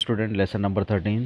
student lesson number 13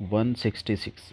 166